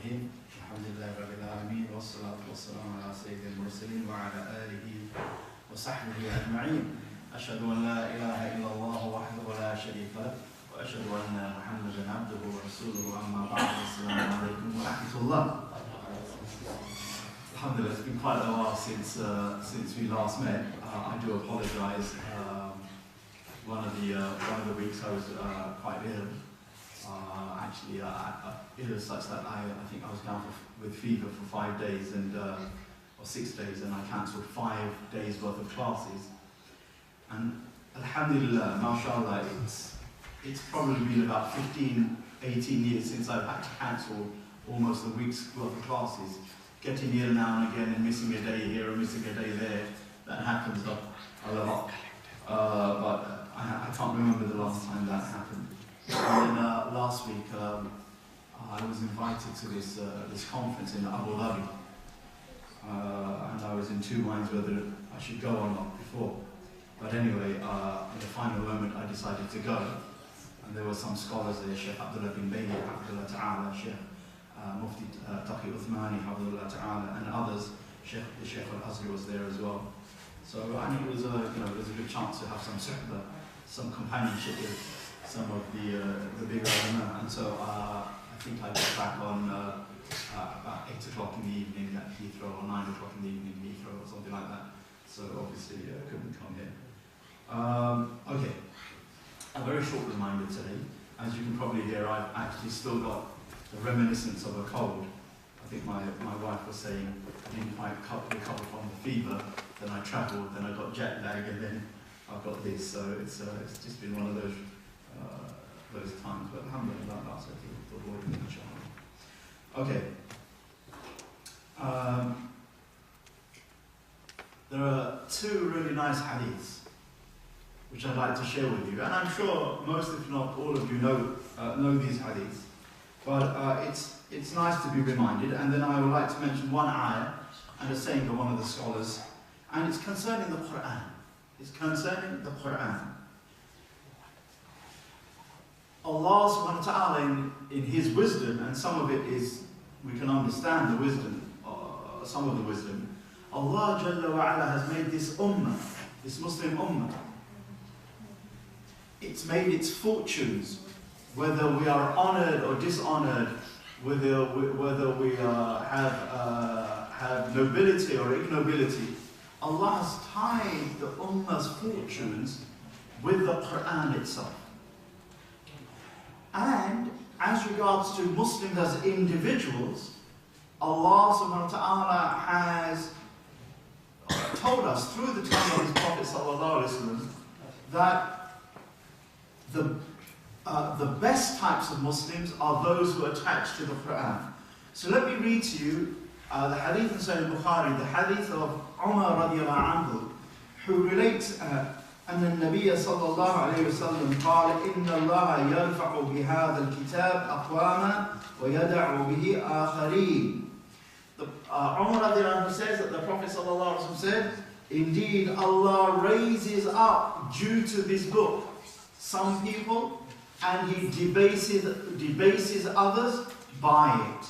الرحيم الحمد لله رب العالمين والصلاة والسلام على سيد المرسلين وعلى آله وصحبه أجمعين أشهد أن لا إله إلا الله وحده لا شريك له وأشهد أن محمدا عبده ورسوله أما بعد السلام عليكم ورحمة الله. Alhamdulillah, it's been quite a while since we last met. I do apologise. One of the weeks I was quite ill. Actually, ill such that I think I was down with fever for 5 days or 6 days, and I cancelled 5 days worth of classes. And alhamdulillah, mashallah, it's probably been about 15, 18 years since I've had to cancel almost a week's worth of classes. Getting ill now and again and missing a day here or missing a day there, that happens a lot. But I can't remember the last time that happened. And then last week I was invited to this conference in Abu Dhabi, and I was in two minds whether I should go or not before. But anyway, in the final moment I decided to go, and there were some scholars there, Sheikh Abdullah bin Bayy, Abdullah Ta'ala, Sheikh Mufti Taqi Uthmani, Abdullah Ta'ala, and others. Sheikh Al-Azri was there as well. So I think it was a good chance to have some companionship with some of the bigger ulama. And so I think I got back on about 8 o'clock in the evening at Heathrow, or 9 o'clock in the evening at Heathrow, or something like that. So obviously couldn't come here. Okay, a very short reminder today. As you can probably hear, I've actually still got the reminiscence of a cold. I think my wife was saying I didn't quite recover from the fever, then I travelled, then I got jet lag, and then I've got this. So it's just been one of those times. But alhamdulillah, that's the avoiding inshallah. Okay. There are two really nice hadiths which I'd like to share with you, and I'm sure most, if not all of you, know these hadiths. But it's nice to be reminded, and then I would like to mention one ayah and a saying of one of the scholars, and it's concerning the Quran. It's concerning the Quran. Allah subhanahu wa ta'ala in His wisdom, and some of it is, we can understand the wisdom, some of the wisdom, Allah Jalla wa Ala has made this ummah, this Muslim ummah, it's made its fortunes, whether we are honoured or dishonoured, whether we have nobility or ignobility, Allah has tied the ummah's fortunes with the Quran itself. And as regards to Muslims as individuals, Allah subhanahu wa ta'ala has told us through the tongue of His Prophet sallallahu alaihi wasallam that the best types of Muslims are those who are attached to the Quran. So let me read to you the hadith in Sahih Bukhari, the hadith of Umar radiallahu anhu, who relates أن النبي صلى الله عليه وسلم قال إن الله يرفع بهذا الكتاب أقواما ويدع به آخرين. Umar radiallahu anhu says that the Prophet صلى الله عليه وسلم said, indeed Allah raises up due to this book some people, and He debases others by it.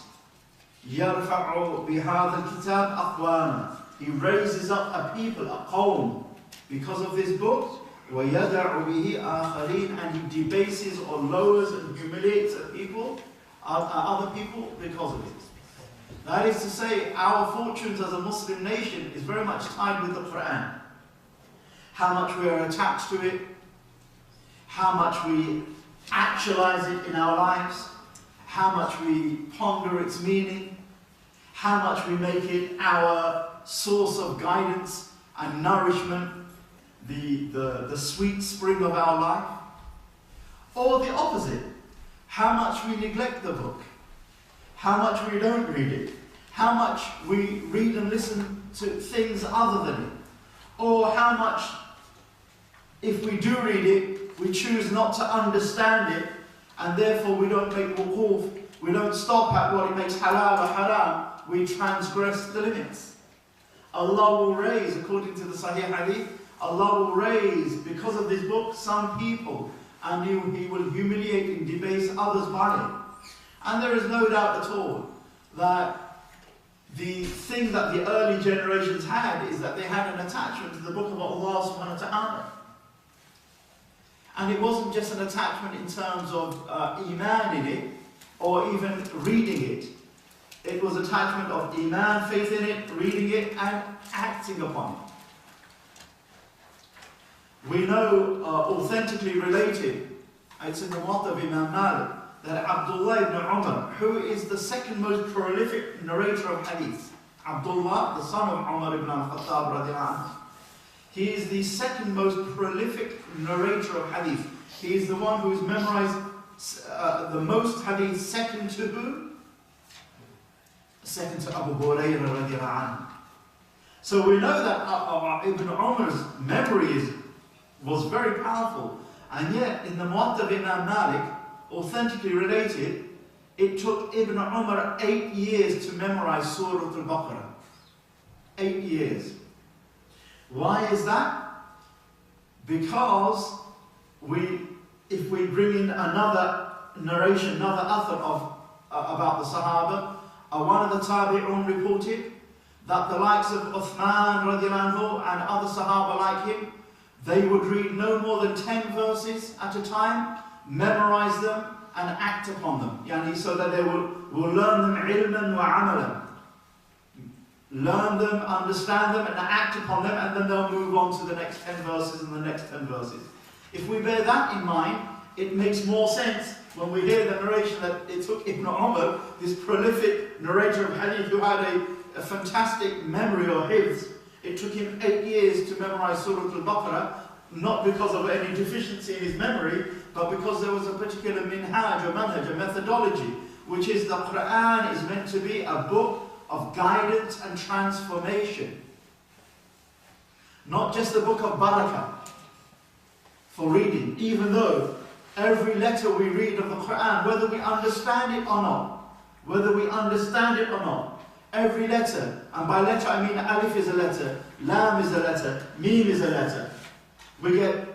يرفع بهذا الكتاب أقواما. He raises up a people, a qawm, because of this book. وَيَدَعُ بِهِ آخَرِينَ. And He debases or lowers and humiliates other people because of it. That is to say, our fortunes as a Muslim nation is very much tied with the Quran. How much we are attached to it, how much we actualize it in our lives, how much we ponder its meaning, how much we make it our source of guidance and nourishment, the sweet spring of our life. Or the opposite, how much we neglect the book, how much we don't read it, how much we read and listen to things other than it, or how much, if we do read it, we choose not to understand it, and therefore we don't make wuquf, we don't stop at what it makes halal or haram, we transgress the limits. Allah will raise, according to the Sahih Hadith, Allah will raise, because of this book, some people, and He will humiliate and debase others by it. And there is no doubt at all that the thing that the early generations had is that they had an attachment to the book of Allah subhanahu wa ta'ala. And it wasn't just an attachment in terms of Iman in it, or even reading it. It was attachment of Iman, faith in it, reading it, and acting upon it. We know, authentically related, it's in the Muwatta of Imam Malik, that Abdullah ibn Umar, who is the second most prolific narrator of Hadith, Abdullah, the son of Umar ibn al-Khattab radiallahu anhu, he is the second most prolific narrator of Hadith. He is the one who has memorized the most Hadith, second to who? Second to Abu Hurairah radiallahu anhu. So we know that Ibn Umar's memory was very powerful, and yet in the Muwatta of Imam Malik, authentically related, it took Ibn Umar 8 years to memorize Surah Al-Baqarah. 8 years. Why is that? Because if we bring in another narration, another athar about the Sahaba, one of the Tabi'un reported that the likes of Uthman radiallahu anhu and other Sahaba like him, they would read no more than 10 verses at a time, memorize them and act upon them. Yani, so that they will learn them ilman wa amalan. Learn them, understand them and act upon them, and then they'll move on to the next 10 verses and the next 10 verses. If we bear that in mind, it makes more sense when we hear the narration that it took Ibn Umar, this prolific narrator of hadith who had a fantastic memory or hifz, it took him 8 years to memorize Surah Al-Baqarah, not because of any deficiency in his memory, but because there was a particular minhaj, or manhaj, a methodology, which is the Quran is meant to be a book of guidance and transformation. Not just a book of barakah for reading, even though every letter we read of the Quran, whether we understand it or not, every letter, and by letter I mean alif is a letter, lam is a letter, mim is a letter. We get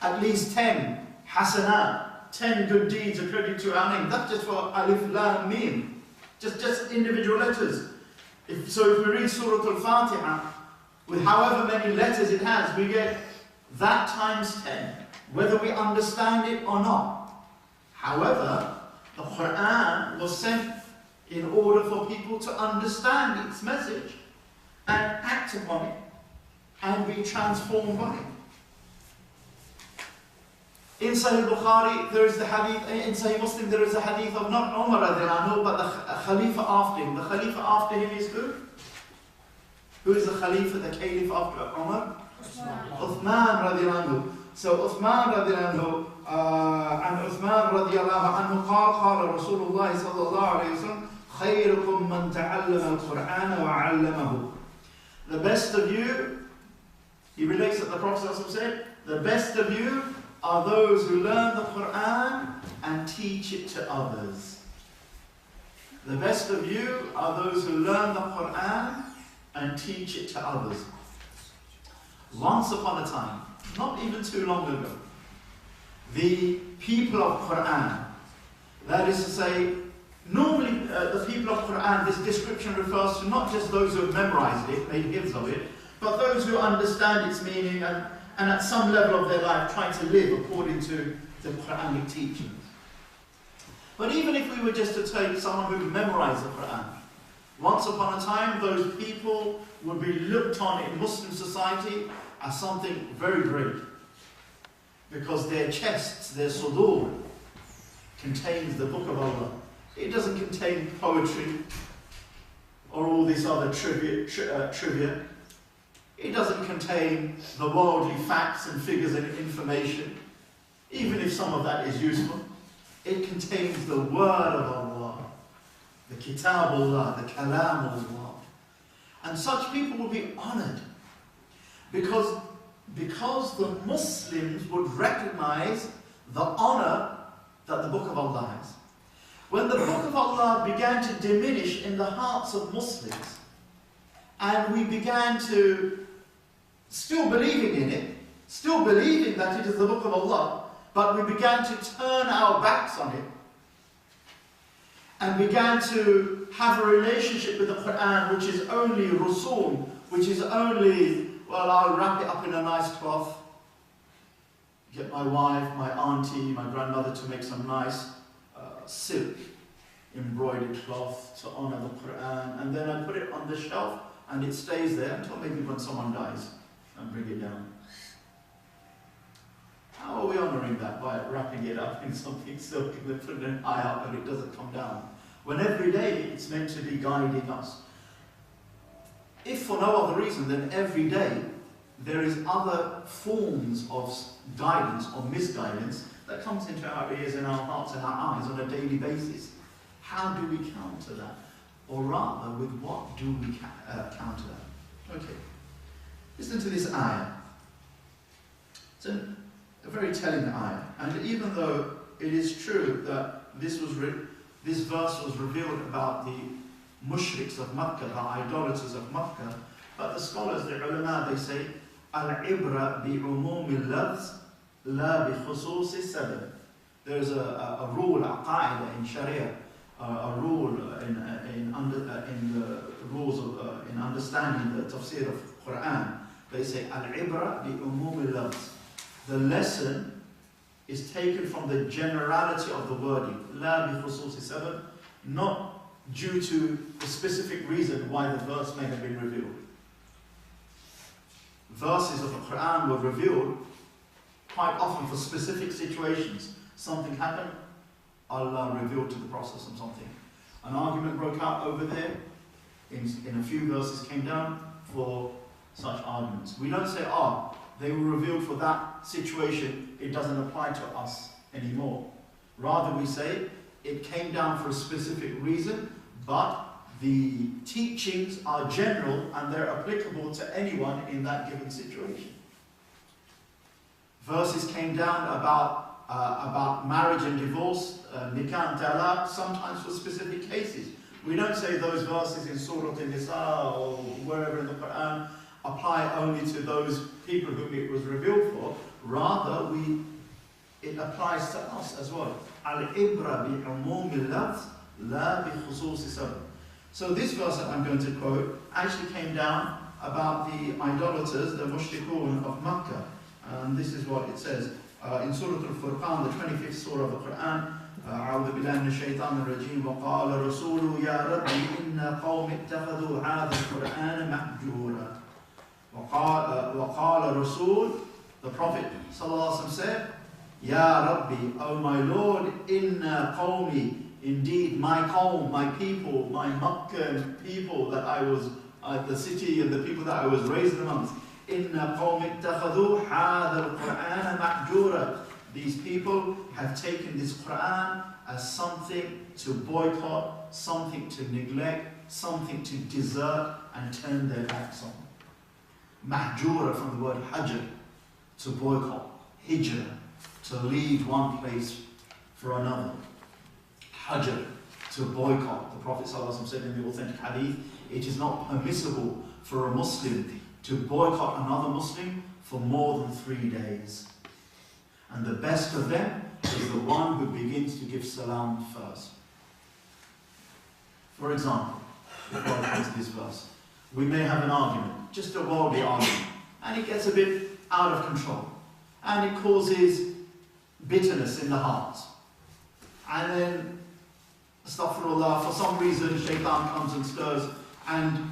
at least 10 hasanat, 10 good deeds according to our name. That's just for alif, lam, mim. Just individual letters. So if we read Surah Al-Fatiha, with however many letters it has, we get that times 10, whether we understand it or not. However, the Quran was sent in order for people to understand its message and act upon it and be transformed by it. In Sahih Bukhari, there is the hadith, in Sahih Muslim, there is a hadith of not Umar radiallahu anhu, but the Khalifa after him. The Khalifa after him is who? Who is the Khalifa, the Caliph after Umar? Uthman radiallahu anhu. So Uthman radiallahu anhu, and Uthman radiallahu anhu, قال رسول الله صلى الله عليه وسلم خيركم من تعلم القرآن وعلمه. The best of you, he relates that the Prophet said, the best of you are those who learn the Quran and teach it to others. The best of you are those who learn the Quran and teach it to others. Once upon a time, not even too long ago, the people of Quran, that is to say, normally the people of Quran, this description refers to not just those who have memorized it, made hifz of it, but those who understand its meaning and at some level of their life try to live according to the Quranic teachings. But even if we were just to take someone who memorized the Quran, once upon a time those people would be looked on in Muslim society as something very great, because their chests, their sudur, contains the book of Allah. It doesn't contain poetry or all this other trivia. It doesn't contain the worldly facts and figures and information, even if some of that is useful. It contains the word of Allah, the kitab Allah, the kalam Allah. And such people will be honored because the Muslims would recognize the honor that the book of Allah has. When the book of Allah began to diminish in the hearts of Muslims, and we began to still believing in it, still believing that it is the book of Allah, but we began to turn our backs on it, and began to have a relationship with the Quran, which is only rusul, which is only, well, I'll wrap it up in a nice cloth, get my wife, my auntie, my grandmother to make some nice silk embroidered cloth to honor the Quran, and then I put it on the shelf and it stays there until maybe when someone dies and bring it down. How are we honoring that? By wrapping it up in something silk and then putting it high up and it doesn't come down, when every day it's meant to be guiding us. If for no other reason than every day there is other forms of guidance or misguidance that comes into our ears and our hearts and our eyes on a daily basis. How do we counter that? Or rather, with what do we counter that? Okay, listen to this ayah. It's a very telling ayah, and even though it is true that this verse was revealed about the mushriks of Makkah, the idolaters of Makkah, but the scholars, the ulama, they say, al-ibra bi-umumi al-lafz la bi-khususi sabab. There's a rule, a qaida in Sharia, a rule in understanding the tafsir of Quran. They say al-ibra bi-umumi al-lafz. The lesson is taken from the generality of the wording, la bi-khususi sabab, not due to the specific reason why the verse may have been revealed. Verses of the Quran were revealed quite often for specific situations. Something happened, Allah revealed to the Prophet something. An argument broke out over there, in a few verses came down for such arguments. We don't say, they were revealed for that situation, it doesn't apply to us anymore. Rather we say, it came down for a specific reason, but the teachings are general and they're applicable to anyone in that given situation. Verses came down about marriage and divorce, nikah and talaq, sometimes for specific cases. We don't say those verses in Surah An-Nisa or wherever in the Quran apply only to those people whom it was revealed for. Rather, it applies to us as well. Al-ibra bi-umumi al-lafz la bi-khususi sabab. So this verse that I'm going to quote actually came down about the idolaters, the mushrikun of Makkah. And this is what it says in Surah Al-Furqan, the 25th surah of the Quran. أعوذ بالله من الشيطان الرجيم وقال رسول يا ربي إن قوم اتخذوا هذا القرآن مهجورا. وقال رسول, the Prophet ﷺ said, Ya Rabbi, O my Lord, inna qawmi, indeed my qawm, my people, my Makkah people that I was, the city and the people that I was raised amongst, inna qawmi ittakhadhu hadha al-Qur'ana mahjura. These people have taken this Quran as something to boycott, something to neglect, something to desert and turn their backs on. Mahjura from the word hajr, to boycott, hijra, to leave one place for another. Hajr, to boycott. The Prophet ﷺ said in the authentic Hadith, it is not permissible for a Muslim to boycott another Muslim for more than 3 days. And the best of them is the one who begins to give salam first. For example, before I come to this verse, we may have an argument, just a worldly argument, and it gets a bit out of control, and it causes bitterness in the heart. And then, astaghfirullah, for some reason, shaitan comes and stirs, and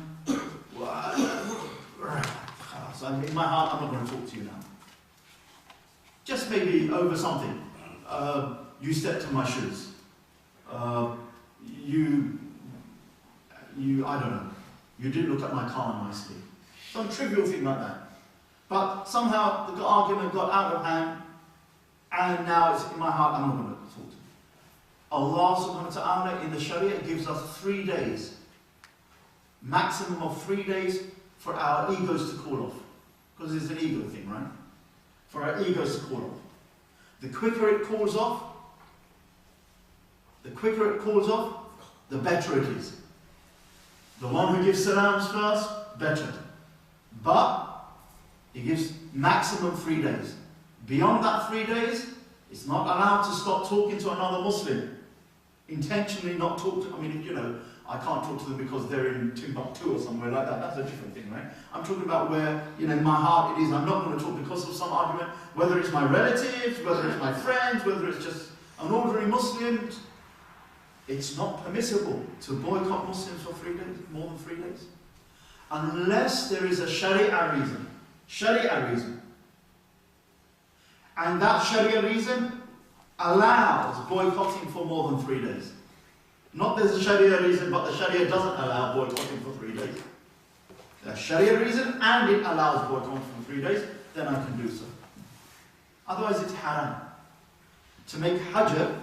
so in my heart, I'm not going to talk to you now. Just maybe over something. You stepped on my shoes. I don't know. You didn't look at my car nicely. Some trivial thing like that. But somehow the argument got out of hand, and now it's in my heart, I'm not going to talk to you. Allah subhanahu wa ta'ala in the Sharia gives us 3 days. Maximum of 3 days for our egos to cool off. Because it's an ego thing, right? For our egos to cool off. The quicker it cools off, the better it is. The one who gives salams first, better. But he gives maximum 3 days. Beyond that 3 days, it's not allowed to stop talking to another Muslim. intentionally not talk to, I mean, you know, I can't talk to them because they're in Timbuktu or somewhere like that. That's a different thing, right? I'm talking about where, you know, in my heart it is, I'm not going to talk because of some argument, whether it's my relatives, whether it's my friends, whether it's just an ordinary Muslim. It's not permissible to boycott Muslims for 3 days, more than 3 days. Unless there is a Sharia reason. Sharia reason. And that Sharia reason allows boycotting for more than 3 days. Not there's a Sharia reason, but the Sharia doesn't allow boycotting for 3 days. There's a Sharia reason and it allows boycotting for 3 days, then I can do so. Otherwise it's haram. To make hajr,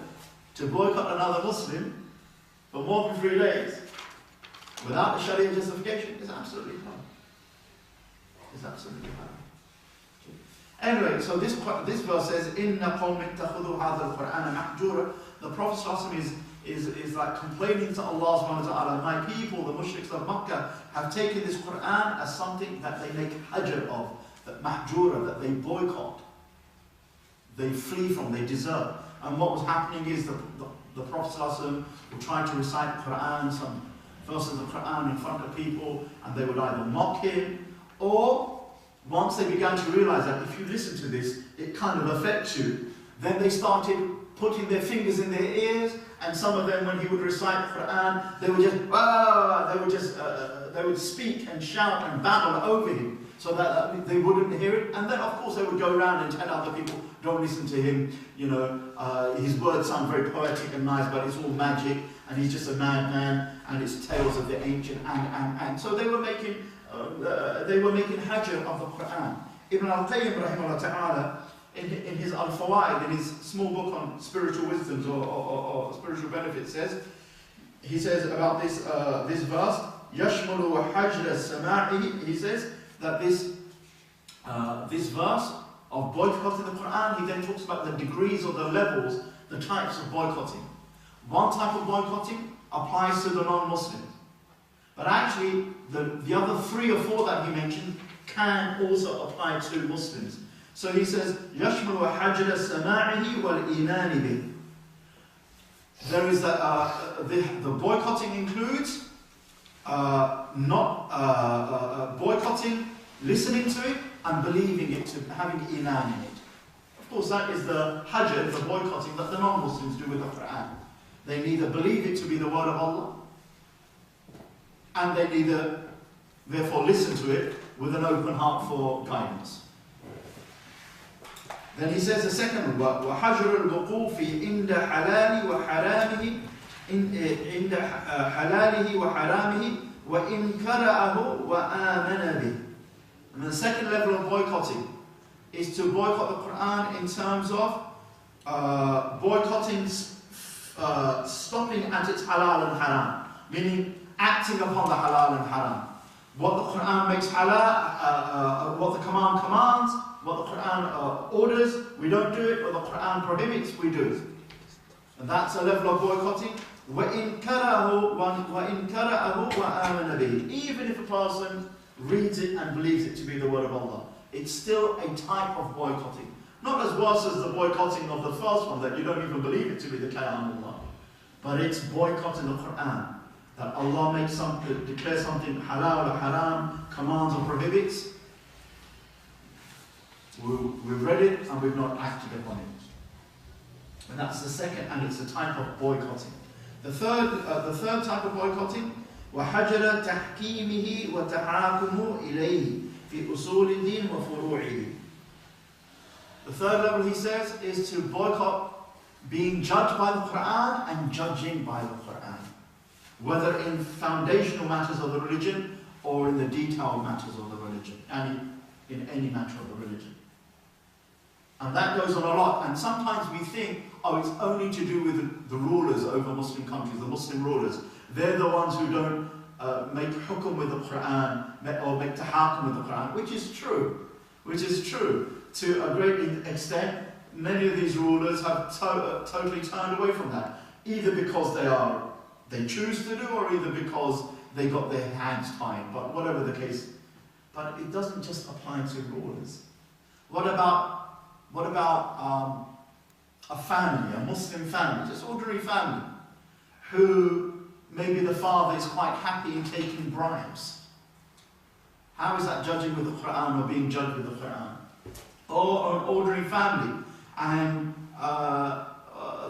to boycott another Muslim for more than 3 days, without a Sharia justification, is absolutely haram. It's absolutely haram. Anyway, so this verse says, إِنَّ قَوْمٍ اتَّخُذُوا هَذَا الْقُرْآنَ مَحْجُورًا. The Prophet ﷺ is like complaining to Allah subhanahu wa ta'ala, my people, the mushriks of Makkah, have taken this Qur'an as something that they make hajr of, that mahjura, that they boycott, they flee from, they desert. And what was happening is the Prophet ﷺ would try to recite the Qur'an, some verses of Qur'an in front of people, and they would either mock him, or once they began to realize that if you listen to this, it kind of affects you, then they started putting their fingers in their ears, and some of them, when he would recite the Quran, they would speak and shout and babble over him, so that they wouldn't hear it. And then, of course, they would go around and tell other people, don't listen to him, you know, his words sound very poetic and nice, but it's all magic, and he's just a madman, and it's tales of the ancient, and so they were making hajr of the Quran. Ibn al-Qayyim rahimahullah ta'ala, in his Al-Fawaid, in his small book on spiritual wisdoms or spiritual benefits, he says about this verse, يَشْمُلُ حَجْرَ السَّمَاعِ. He says that this verse of boycotting the Quran, he then talks about the degrees or the levels, the types of boycotting. One type of boycotting applies to the non-Muslims. But actually, the other 3 or 4 that he mentioned can also apply to Muslims. So he says, يَشْمُلُ حَجْرَ سَمَاعِهِ وَالْإِيمَانِ بِهِ. There is the boycotting includes boycotting, listening to it, and believing it, to having iman in it. Of course, that is the hajr, the boycotting that the non-Muslims do with the Quran. They neither believe it to be the word of Allah, and they neither, therefore, listen to it with an open heart for guidance. Then he says the second one, وَحَجْرُ الْوُقُوفِ عِنْدَ حَلَالِ وَحَرَامِهِ عِنْدَ حَلَالِهِ وَحَرَامِهِ وَإِنْ كَرَأَهُ وَآمَنَ بِهِ. And the second level of boycotting is to boycott the Quran in terms of boycotting, stopping at its halal and haram, meaning acting upon the halal and haram. What the Quran makes halal, what the command commands, what the Quran orders, we don't do it. What the Quran prohibits, we do it. And that's a level of boycotting. وَإِنْ كَرَهُ وَآمَنَ بِهِ. Even if a person reads it and believes it to be the word of Allah, it's still a type of boycotting. Not as worse as the boycotting of the first one, that you don't even believe it to be the kalam of Allah. But it's boycotting the Quran. That Allah makes declares something halal or haram, commands or prohibits. We've read it and we've not acted upon it. And that's the second, and it's a type of boycotting. The third type of boycotting, وَحَجَرَ تَحْكِيمِهِ وَتَحَاكُمُ إِلَيْهِ فِي أُصُولِ الدِّينِ وَفُرُوعِهِ. The third level, he says, is to boycott being judged by the Quran and judging by the Quran, whether in foundational matters of the religion or in the detailed matters of the religion, and in any matter of the religion. And that goes on a lot, and sometimes we think, oh, it's only to do with the rulers over Muslim countries, the Muslim rulers. They're the ones who don't make hukum with the Quran, or make tahakum with the Quran, which is true. To a great extent, many of these rulers have totally turned away from that, either because they choose to do, or either because they got their hands tied, but whatever the case. But it doesn't just apply to rulers. What about a family, a Muslim family, just ordinary family? who maybe the father is quite happy in taking bribes. How is that judging with the Quran or being judged with the Quran? Or an ordinary family, and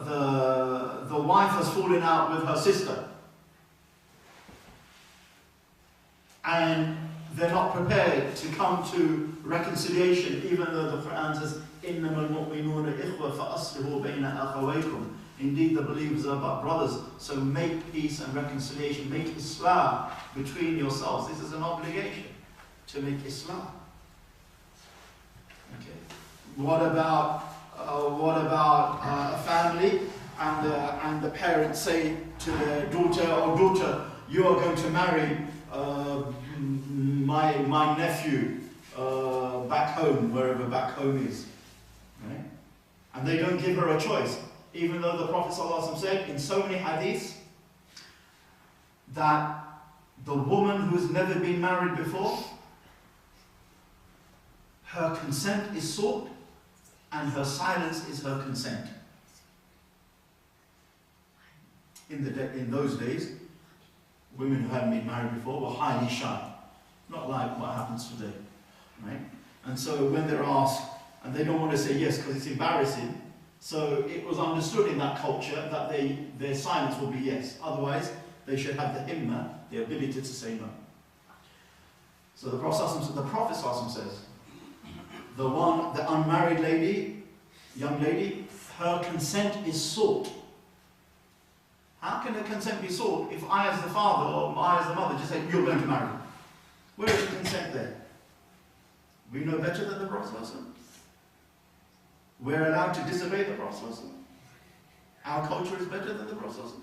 the wife has fallen out with her sister, and they're not prepared to come to reconciliation, even though the Quran says, إِنَّمَا الْمُؤْمِنُونَ إِخْوَةً فَأَصْلِحُوا بَيْنَ أَخَوَيْكُمْ. Indeed, the believers are but brothers, so make peace and reconciliation, make Islam between yourselves. This is an obligation, to make Islam. Okay. What about a family and the parents say to their daughter, "Oh, daughter, you are going to marry my nephew back home, wherever back home is," right? And they don't give her a choice, even though the Prophet ﷺ said in so many hadiths that the woman who has never been married before, her consent is sought, and her silence is her consent. In those days, women who hadn't been married before were highly shy. Not like what happens today, right? And so when they're asked, and they don't want to say yes because it's embarrassing, so it was understood in that culture that their silence will be yes. Otherwise, they should have the himmah, the ability to say no. So the Prophet says, the unmarried lady, young lady, her consent is sought. How can her consent be sought if I as the father or I as the mother just say, "You're going to marry"? Where is the consent there? We know better than the Prophet. We're allowed to disobey the Prophet. Our culture is better than the Prophet.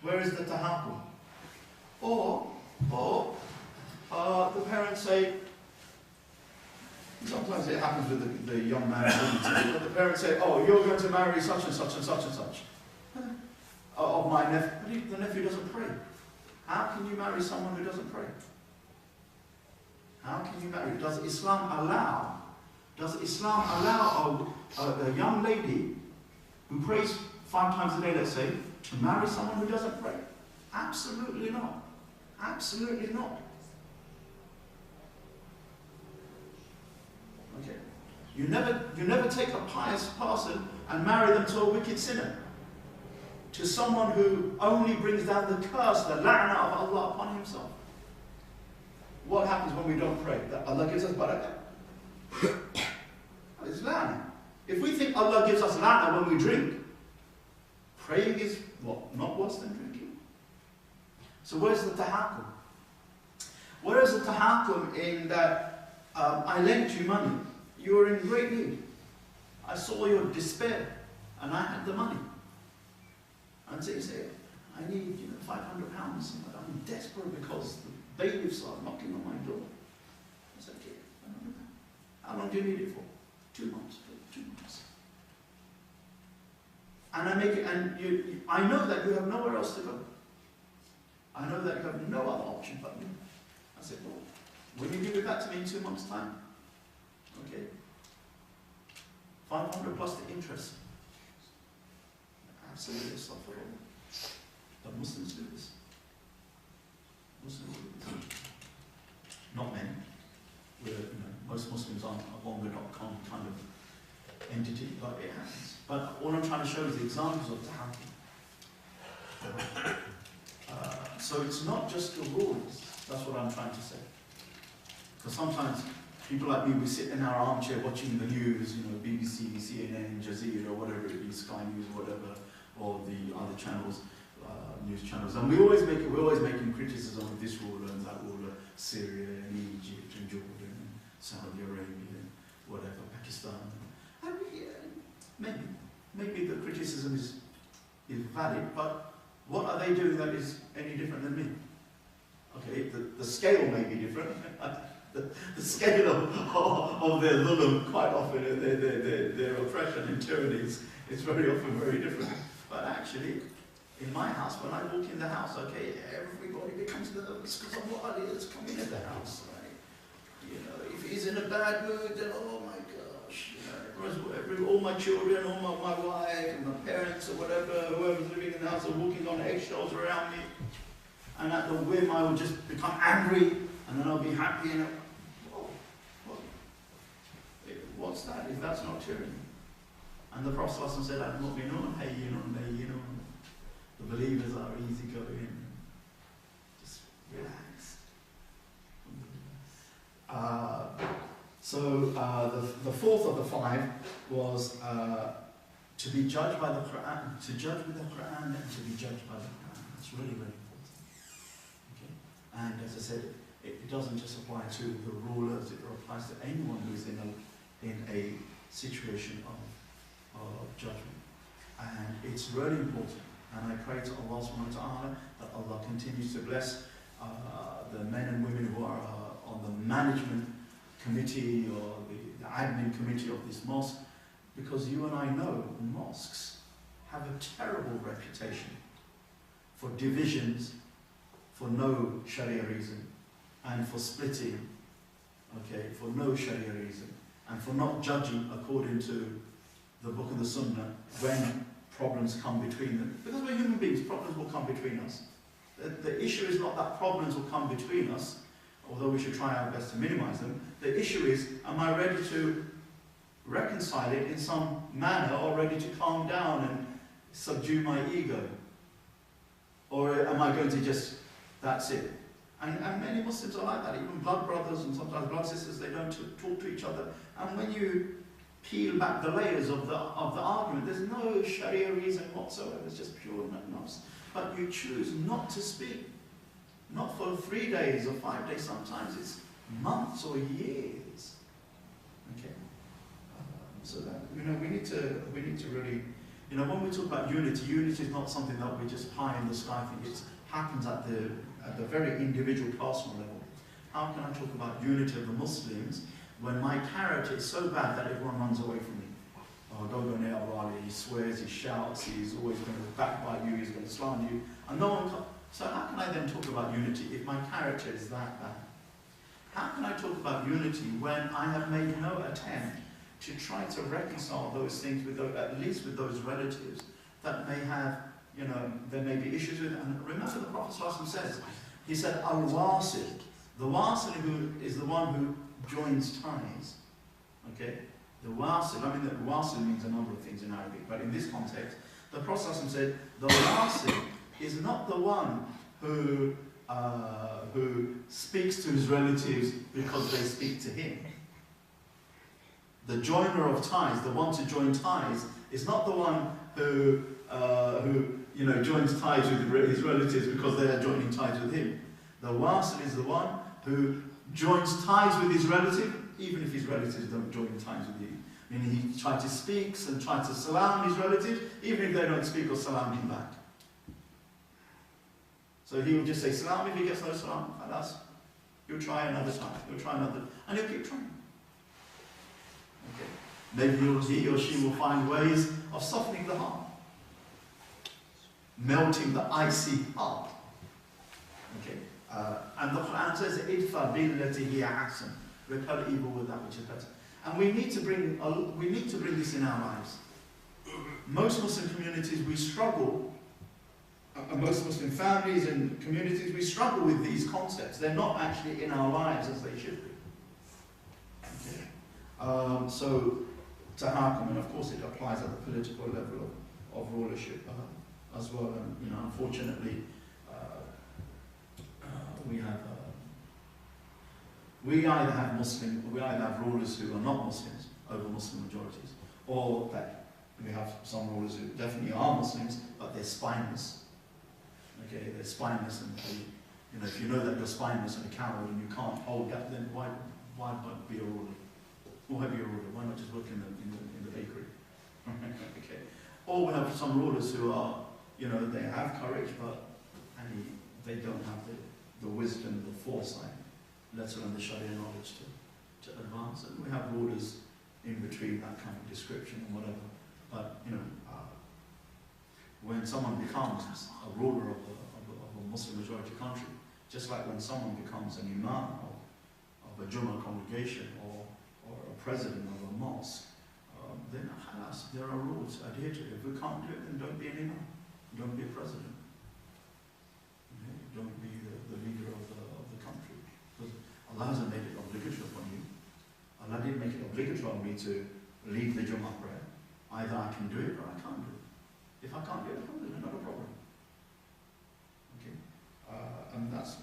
Where is the tahaqqum? Or the parents say, sometimes it happens with the young man, but the parents say, "Oh, you're going to marry such and such and such and such of my nephew." The nephew doesn't pray. How can you marry someone who doesn't pray? How can you marry? Does Islam allow a young lady who prays 5 times a day, let's say, to marry someone who doesn't pray? Absolutely not. Absolutely not. Okay. You never take a pious person and marry them to a wicked sinner, to someone who only brings down the curse, the la'na of Allah upon himself. What happens when we don't pray? That Allah gives us barakah. It's la'na. If we think Allah gives us la'na when we drink, praying is what? Not worse than drinking. So where's the tahaqqum? Where is the tahaqqum in that I lent you money, you were in great need, I saw your despair, and I had the money. And so you say, "I need £500. I'm desperate because the bailiffs are knocking on my door." I said, "Okay, how long do you need it for?" 2 months. 2 months. And I make it, and I know that you have nowhere else to go. I know that you have no other option but me. I said, "Well, will you give it back to me in 2 months' time?" Okay. 500 plus the interest. Absolutely suffer. But Muslims do this. Muslims do this. Not many. Most Muslims aren't a longer.com kind of entity, but it happens. But all I'm trying to show is the examples of tahaqqum. So it's not just the rules. That's what I'm trying to say. Because sometimes people like me, we sit in our armchair watching the news, BBC, CNN, Jazeera, whatever it is, Sky News, whatever, or the other channels, news channels, and we're always making criticism of this ruler and that ruler, Syria and Egypt and Jordan and Saudi Arabia and whatever, Pakistan. And maybe the criticism is valid, but what are they doing that is any different than me? Okay, the scale may be different. The scale of their dhulm, quite often, their oppression and tyranny is very often very different. But actually, in my house, when I walk in the house, okay, everybody becomes nervous because of what Aaliyah is coming in the house, right? If he's in a bad mood, then oh my gosh, all my children, all my wife, and my parents, or whatever, whoever's living in the house, are walking on eggshells around me. And at the whim, I will just become angry, and then I'll be happy. And what's that if that's not tyranny? And the Prophet said, "Al-mu'minun hayyinun layyinun." The believers are easygoing, just relaxed. The fourth of the 5 was to be judged by the Quran, to judge with the Quran, and to be judged by the Quran. That's really, really important. Okay? And as I said, it doesn't just apply to the rulers, it applies to anyone who's in a situation of judgment. And it's really important. And I pray to Allah subhanahu wa ta'ala that Allah continues to bless the men and women who are on the management committee or the admin committee of this mosque, because you and I know mosques have a terrible reputation for divisions, for no Sharia reason, and for splitting, okay, for no Sharia reason, and for not judging according to the book and the Sunnah when problems come between them. Because we're human beings, problems will come between us. The issue is not that problems will come between us, although we should try our best to minimize them. The issue is, am I ready to reconcile it in some manner, or ready to calm down and subdue my ego? Or am I going to just, that's it? And many Muslims are like that, even blood brothers and sometimes blood sisters, they don't talk to each other. And when you peel back the layers of the argument, there's no Sharia reason whatsoever, it's just pure nonsense. But you choose not to speak, not for 3 days or 5 days, sometimes it's months or years. Okay? So that, we need to really, when we talk about unity, unity is not something that we just pie in the sky think. It happens at the very individual personal level. How can I talk about unity of the Muslims when my character is so bad that everyone runs away from me? Oh, don't go near Aaliyah, he swears, he shouts, he's always going to backbite you, he's going to slander you, and no one can. So how can I then talk about unity if my character is that bad? How can I talk about unity when I have made no attempt to try to reconcile those things with those, at least with those relatives that may have, there may be issues with? And remember the Prophet ﷺ says, he said, Al-Wasil, the Wasil who is the one who joins ties. Okay? The Wasil, the Wasil means a number of things in Arabic, but in this context, the Prophet ﷺ said, the Wasil is not the one who speaks to his relatives because they speak to him. The joiner of ties, the one to join ties, is not the one who joins ties with his relatives because they are joining ties with him. The wasil is the one who joins ties with his relative, even if his relatives don't join ties with him. Meaning he tries to speak and tries to salam his relatives, even if they don't speak or salam him back. So he will just say salam. If he gets no salam, alas, he'll try another time, he'll try another, and he'll keep trying. Okay. Maybe he or she will find ways of softening the heart, melting the icy heart. Okay. And the Quran says, "Idfa billati hiya ahsan." Repel evil with that which is better. And we need to bring this in our lives. Most Muslim communities, we struggle. Most Muslim families and communities, we struggle with these concepts. They're not actually in our lives as they should be. Okay. So, tahakum, and of course it applies at the political level of rulership as well. And unfortunately, we either have rulers who are not Muslims over Muslim majorities, or that we have some rulers who definitely are Muslims, but they're spineless. Okay, they're spineless, and they, if you know that you're spineless and a coward and you can't hold that, then why be a ruler? Why be a ruler? Why not just work in the bakery? Okay. Or we have some rulers who are, they have courage, but they don't have the wisdom, the foresight, let alone the Sharia knowledge to advance. And we have rulers in between that kind of description and whatever. But when someone becomes a ruler of a Muslim majority country, just like when someone becomes an Imam of a Jummah congregation, or a president of a mosque, then halas, there are rules, adhere to it. If we can't do it, then don't be an imam, don't be a president. Okay? Don't be the leader of the country. Because Allah hasn't made it obligatory upon you. Allah didn't make it obligatory on me to lead the Jummah prayer. Either I can do it or I can't do it. If I can't do it, not a problem. Okay? And that's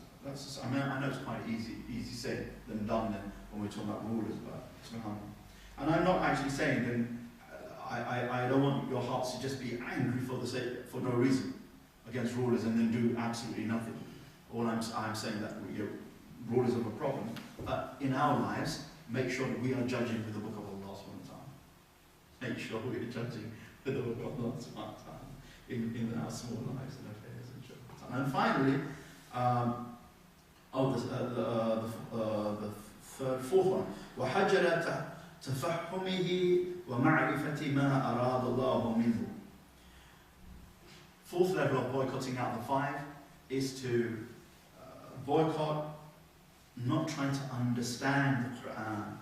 I mean, I know it's quite easy said than done then when we're talking about rulers, but it's not. And I'm not actually saying then I don't want your hearts to just be angry for no reason against rulers and then do absolutely nothing. All I'm saying that rulers have a problem, but in our lives, make sure that we are judging with the book of Allah subhanahu wa ta'ala. Make sure we are judging with the book of Allah subhanahu wa ta'ala in our small lives and affairs and children. And finally, the fourth one, وَحَجَرَ تَفَحُّمِهِ وَمَعْرِفَةِ مَا أَرَادَ اللَّهُ مِنْهُ. Fourth level of boycotting out of the 5 is to boycott not trying to understand the Quran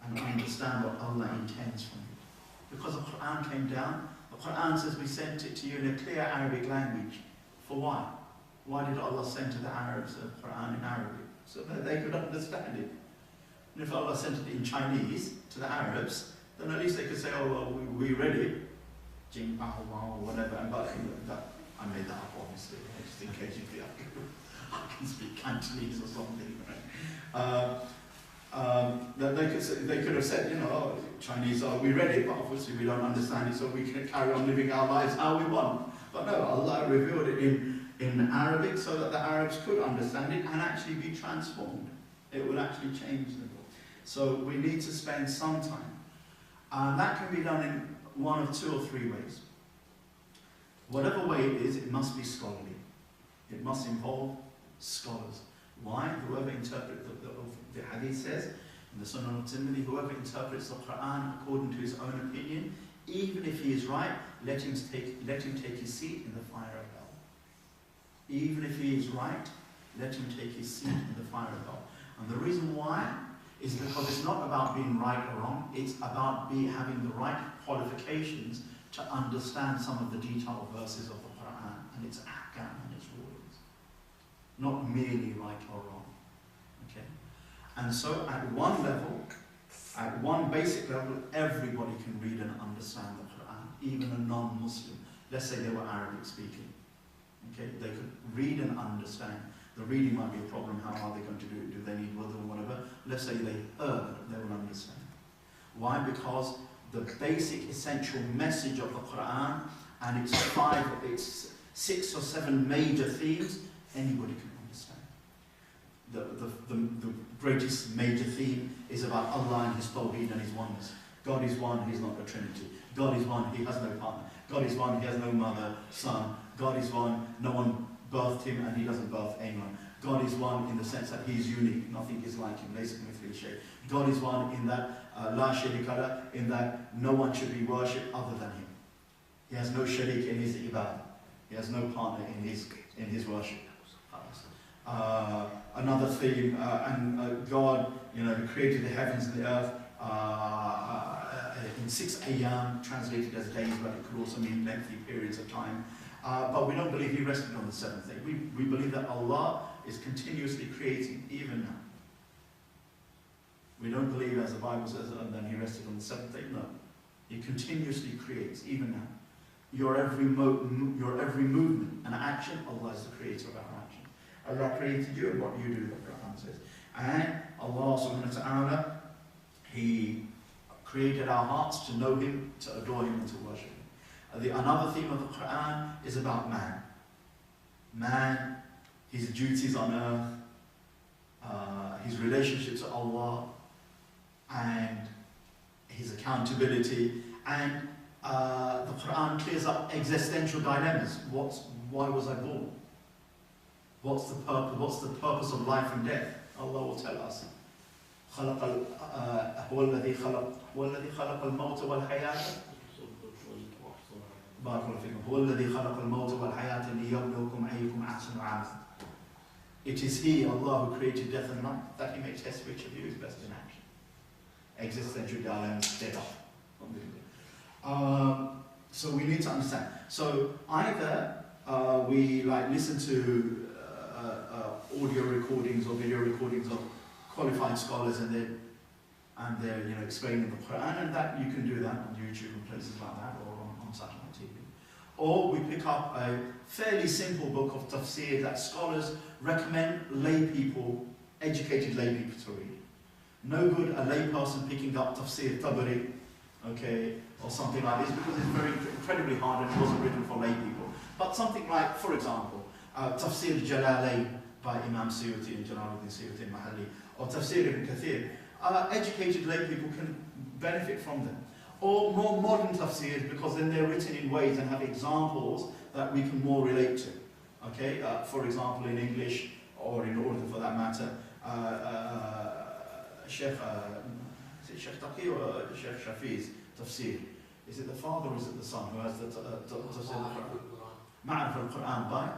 and understand what Allah intends from it. Because the Quran came down, the Quran says we sent it to you in a clear Arabic language. For why? Why did Allah send to the Arabs the Quran in Arabic? So that they could understand it. And if Allah sent it in Chinese to the Arabs, then at least they could say, oh, well, we read it, Jing Bao Wao, or whatever. But I made that up, obviously, just in case you feel I can speak Cantonese or something, right? They could have said, you know, oh, Chinese, we read it, but obviously we don't understand it, so we can carry on living our lives how we want. But no, Allah revealed it in Arabic so that the Arabs could understand it and actually be transformed. It would actually change them. So we need to spend some time. And that can be done in one of 2 or 3 ways. Whatever way it is, it must be scholarly. It must involve scholars. Why? Whoever interprets the Hadith says, in the Sunnah of Tirmidhi, whoever interprets the Quran according to his own opinion, even if he is right, let him take his seat in the fire of hell. Even if he is right, let him take his seat in the fire of hell. And the reason why is because it's not about being right or wrong, it's about having the right qualifications to understand some of the detailed verses of the Quran and its ahkam and its rulings. Not merely right or wrong. Okay? And so at one level, at one basic level, everybody can read and understand the Quran, even a non-Muslim. Let's say they were Arabic speaking. Okay? They could read and understand. The reading might be a problem. How are they going to do it? Do they need wudu or whatever? Let's say they heard, they will understand. Why? Because the basic essential message of the Quran and its 6 or 7 major themes, anybody can understand. The greatest major theme is about Allah and His Tawheed and His oneness. God is one, He's not a Trinity. God is one, He has no partner. God is one, He has no mother, son. God is one, no one birthed Him and He doesn't birth anyone. God is one in the sense that He is unique, nothing is like Him. God is one in that La Sharika Lahu, in that no one should be worshipped other than Him. He has no sharik in His ibadah. He has no partner in His worship. Another theme, God, He created the heavens and the earth in 6 ayyam, translated as days, but it could also mean lengthy periods of time. But we don't believe He rested on the 7th day. We believe that Allah is continuously creating even now. We don't believe, as the Bible says, and then He rested on the 7th day. No. He continuously creates even now. Your every movement and action, Allah is the creator of our action. Allah created you and what you do, the Quran says. And Allah subhanahu wa ta'ala, He created our hearts to know Him, to adore Him and to worship Him. Another theme of the Quran is about man. Man, his duties on earth, his relationship to Allah, and his accountability. And the Quran clears up existential dilemmas. Why was I born? What's the purpose of life and death? Allah will tell us. هو الذي خلق الموت والحياة. بارك الله فيكم. هو الذي خلق الموت والحياة ليبلوكم أيكم أحسن عملا. It is He, Allah, who created death and life, that He may test which of you is best in action. existential dilemmas dead off. So we need to understand. So either we like listen to audio recordings or video recordings of qualified scholars and they're explaining the Quran, and that you can do that on YouTube and places like that, or on satellite TV. Or we pick up a fairly simple book of tafsir that scholars recommend lay people, educated lay people to read. No good a lay person picking up tafsir Tabari, okay, or something like this, because it's very incredibly hard and it wasn't written for lay people. But something like, for example, Tafsir Jalalayn by Imam Suyuti and Jalaluddin Suyuti and Mahalli, or Tafsir Ibn Kathir, educated lay people can benefit from them. Or more modern tafsirs, because then they're written in ways and have examples that we can more relate to. Okay, for example, in English, or in Urdu for that matter, Sheikh Taqi or Sheikh Shafi's tafsir. Is it the father or is it the son who has the tafsir of the Quran? Ma'arif al-Quran by?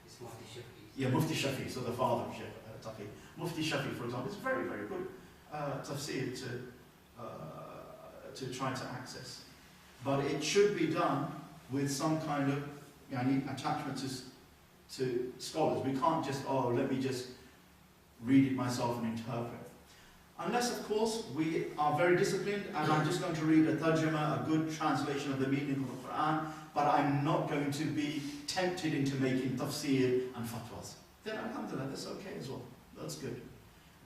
It's Mufti Shafi. Yeah, Mufti Shafi, so the father of Sheikh Taqi. Mufti Shafi, for example, is very, very good tafsir to try to access. But it should be done with some kind of attachment to scholars. We can't just, let me just read it myself and interpret. Unless, of course, we are very disciplined and I'm just going to read a tarjuma, a good translation of the meaning of the Quran, but I'm not going to be tempted into making tafsir and fatwas. Then alhamdulillah, that's okay as well. That's good.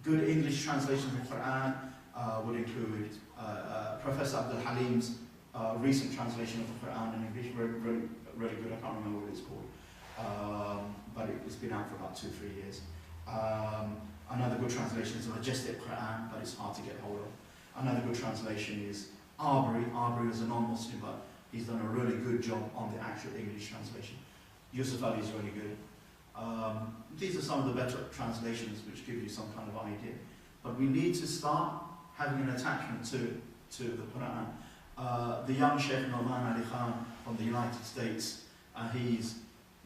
Good English translation of the Quran would include Professor Abdul Halim's recent translation of the Quran in English, really good. I can't remember what it's called, but it's been out for about 2-3 years. Another good translation is the Majestic Quran, but it's hard to get hold of. Another good translation is Arbery. Arbery is a non-Muslim, but he's done a really good job on the actual English translation. Usthadh is really good. These are some of the better translations which give you some kind of idea. But we need to start having an attachment to the Quran. The young Sheikh Nawawis Ali Khan from the United States, he's,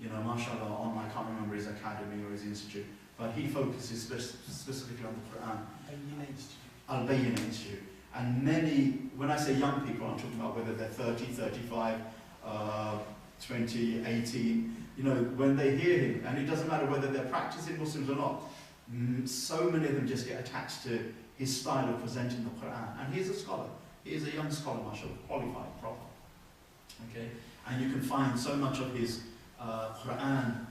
mashallah, on, I can't remember his academy or his institute, but he focuses specifically on the Quran. Al-Bayyinah Institute. And many, when I say young people, I'm talking about whether they're 30, 35, 20, 18, when they hear him, and it doesn't matter whether they're practicing Muslims or not, so many of them just get attached to his style of presenting the Quran. And he's a scholar. He is a young scholar, mashallah, qualified, proper. Okay? And you can find so much of his Quran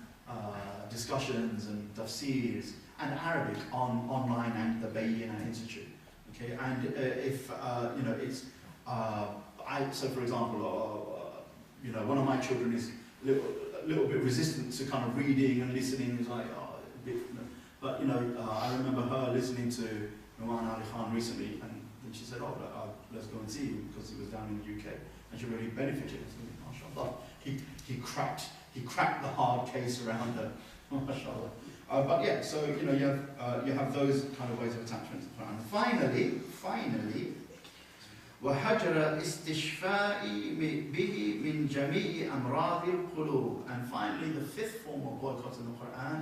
discussions and tafsirs and Arabic online and the Bayyinah Institute. Okay? And if, it's, so for example, one of my children is a little bit resistant to kind of reading and listening. He's like, a bit, but I remember her listening to Nawawis Ali Khan recently, and then she said, let's go and see him, because he was down in the UK, and she really benefited. Mashallah. He cracked the hard case around her. Mashallah. But yeah, so you have those kind of ways of attachment. And finally, وَحَجْرَ إِسْتِشْفَاءِ بِهِ مِنْ جَمِيعِ أَمْرَاضِ الْقُلُوبِ. And finally, the fifth form of boycott in the Quran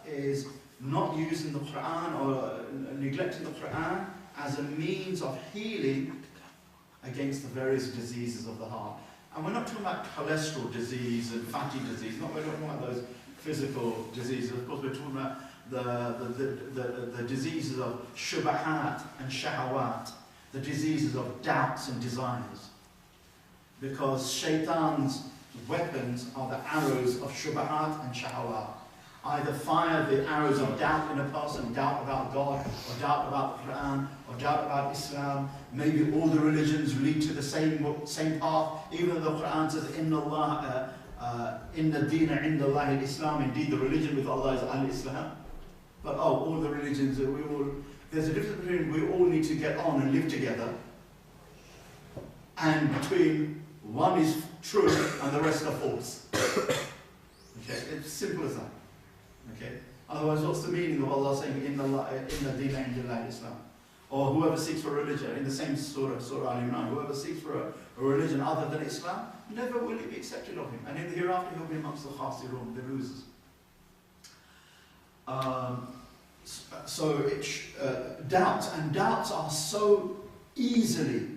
is not using the Quran or neglecting the Quran as a means of healing against the various diseases of the heart. And we're not talking about cholesterol disease and fatty disease. We're not talking about those physical diseases. Of course, we're talking about the diseases of shubahat and shahawat, the diseases of doubts and desires. Because shaitan's weapons are the arrows of shubahat and shahawat. Either fire the arrows of doubt in a person, doubt about God, or doubt about the Quran, or doubt about Islam. Maybe all the religions lead to the same path, even though the Quran says, Inna Dina Inda Allah Islam, indeed the religion with Allah is Al-Islam. But all the religions, there's a difference between we all need to get on and live together, and between one is true and the rest are false. Okay, it's simple as that. Okay. Otherwise, what's the meaning of Allah saying Inna Dina Inda Allah Islam? Or whoever seeks for religion, in the same surah Al-Imran, whoever seeks for a religion other than Islam, never will it be accepted of him. And in the hereafter, he'll be amongst the khasirun, the losers. doubts, and doubts are so easily,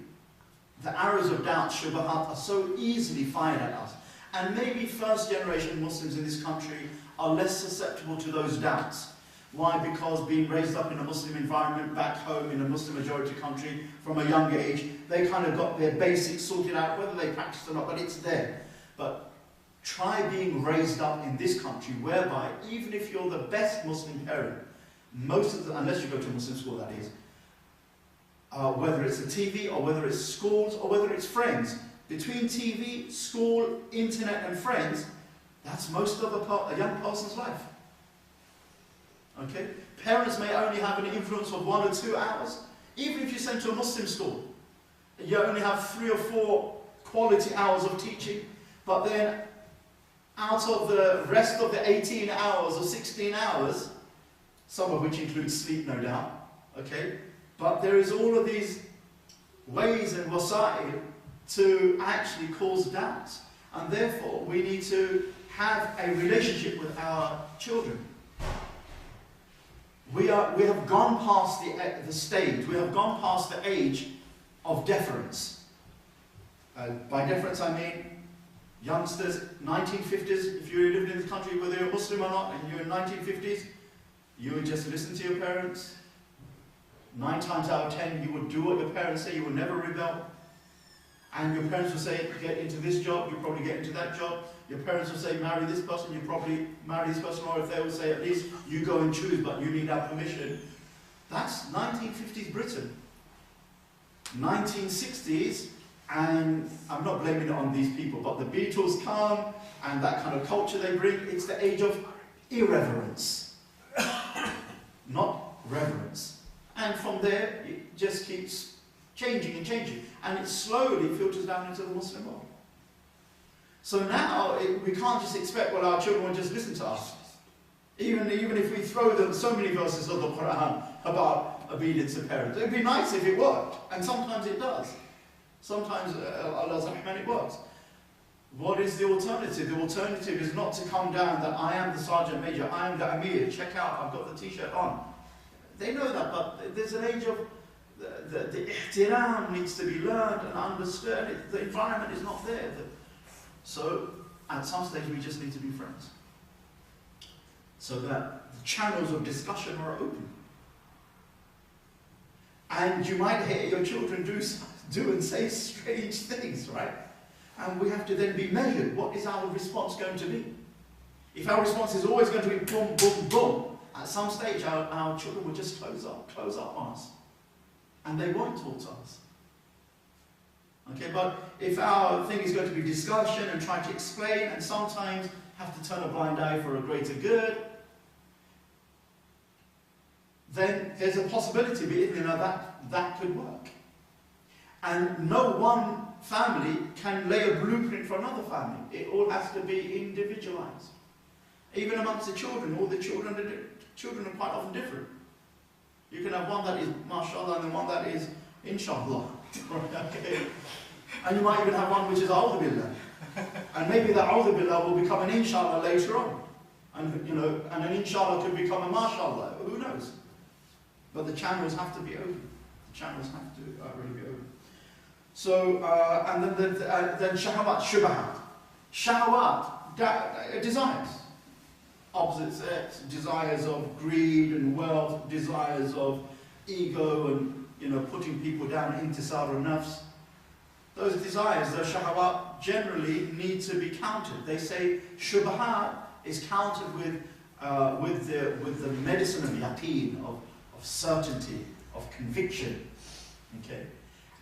the arrows of doubt, shubahat, are so easily fired at us. And maybe first generation Muslims in this country are less susceptible to those doubts. Why? Because being raised up in a Muslim environment back home in a Muslim majority country from a young age, they kind of got their basics sorted out, whether they practice or not, but it's there. But try being raised up in this country whereby even if you're the best Muslim parent, unless you go to a Muslim school, that is, whether it's the TV or whether it's schools or whether it's friends, between TV, school, internet and friends, that's most of a young person's life. Okay? Parents may only have an influence of 1 or 2 hours. Even if you send to a Muslim school, you only have 3 or 4 quality hours of teaching, but then out of the rest of the 18 hours or 16 hours, some of which include sleep, no doubt, okay? But there is all of these ways and wasa'il to actually cause doubts. And therefore, we need to have a relationship with our children. We have gone past the stage, we have gone past the age of deference. By deference I mean youngsters, 1950s, if you lived in this country whether you're Muslim or not, and you're in 1950s, you would just listen to your parents. 9 times out of 10 you would do what your parents say, you would never rebel. And your parents would say, get into this job, you probably get into that job. Your parents would say, marry this person, you probably marry this person. Or if they would say, at least you go and choose, but you need our permission. That's 1950s Britain. 1960s, and I'm not blaming it on these people, but the Beatles come, and that kind of culture they bring, it's the age of irreverence. Not reverence. And from there, it just keeps changing and changing, and it slowly filters down into the Muslim world. So now, we can't just expect, well, our children will just listen to us. Even if we throw them so many verses of the Quran about obedience to parents. It would be nice if it worked, and sometimes it does. Sometimes, Allah's Rahman, it works. What is the alternative? The alternative is not to come down that I am the Sergeant Major, I am the Amir, check out, I've got the t-shirt on. They know that, but there's an age of the ihtiram needs to be learned and understood. The environment is not there. So, at some stage, we just need to be friends. So that the channels of discussion are open. And you might hear your children do and say strange things, right? And we have to then be measured. What is our response going to be? If our response is always going to be boom, boom, boom, at some stage our children will just close up on us. And they won't talk to us. Okay, but if our thing is going to be discussion and trying to explain and sometimes have to turn a blind eye for a greater good, then there's a possibility that could work. And no one family can lay a blueprint for another family. It all has to be individualized. Even amongst the children, all the children are quite often different. You can have one that is mashallah and one that is inshallah. Okay. And you might even have one which is a'udhu billah. And maybe that a'udhu billah will become an inshallah later on. And and an inshallah could become a mashallah. Who knows? But the channels have to be open. The channels have to really be open. So, and then shahawat, shubahat. Shahawat, desires. Opposite sex, desires of greed and wealth, desires of ego and putting people down, intisar al-nafs. Those desires, those shahawat, generally need to be countered. They say shubahat is countered with the medicine of yaqeen, of certainty, of conviction. Okay?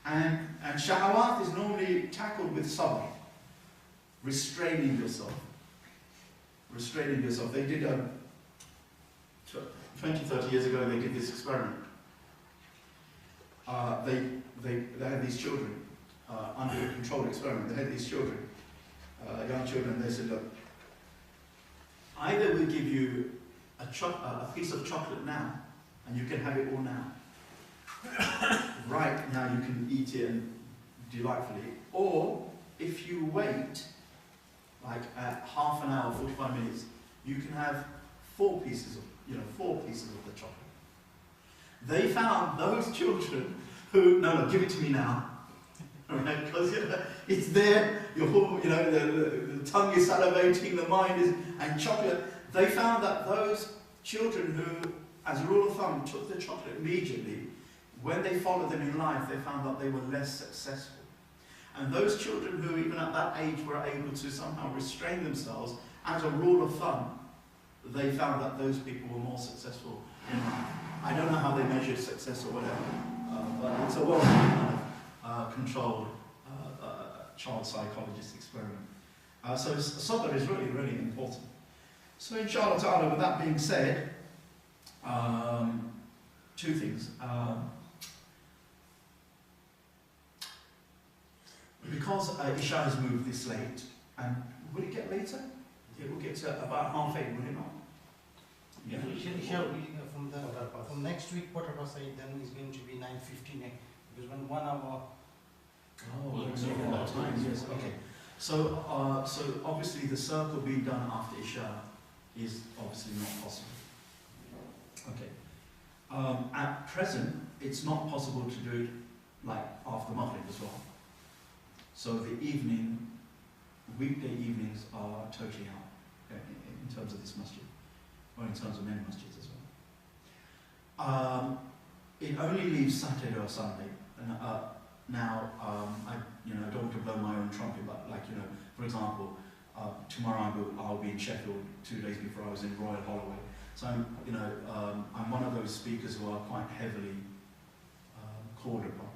And shahawat is normally tackled with sabr, restraining yourself. Restraining yourself. They did 20, 30 years ago. They did this experiment. They had these children under a controlled experiment. They had these children, young children. They said, look, either we give you a piece of chocolate now, and you can have it all now. Right now, you can eat it and delightfully. Or if you wait, like half an hour, 45 minutes, you can have 4 pieces of the chocolate. They found those children who, no, give it to me now. Because it's there, your whole, the tongue is salivating, the mind is, and chocolate. They found that those children who, as a rule of thumb, took the chocolate immediately, when they followed them in life, they found that they were less successful. And those children who, even at that age, were able to somehow restrain themselves, as a rule of thumb, they found that those people were more successful in life. I don't know how they measured success or whatever, but it's a well-known controlled child psychologist experiment. So sabr is really, really important. So inshallah ta'ala, with that being said, two things. Because Isha has moved this late, and will it get later? It will get to about 8:30, will it not? Yeah. Isha from next week, quarter past 8, then is going to be 9:15, because when 1 hour. Oh, it's over that time. Yes. Okay. So obviously the circle being done after Isha is obviously not possible. Okay. At present, it's not possible to do it like after Maghrib as well. So the weekday evenings are totally out in terms of this masjid, or in terms of many masjids as well. It only leaves Saturday or Sunday. And, now, I don't want to blow my own trumpet, but for example, tomorrow I'll be in Sheffield 2 days before I was in Royal Holloway. So I'm one of those speakers who are quite heavily called upon.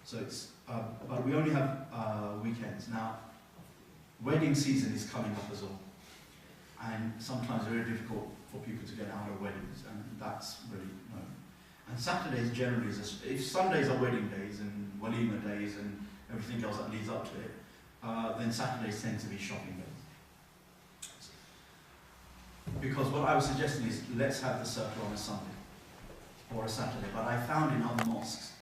So it's, but we only have weekends. Now, wedding season is coming up as well. And sometimes it's very difficult for people to get out of weddings, and that's really no. And Saturdays generally, if Sundays are wedding days and walima days and everything else that leads up to it, then Saturdays tend to be shopping days. Because what I was suggesting is, let's have the circle on a Sunday or a Saturday. But I found in other mosques,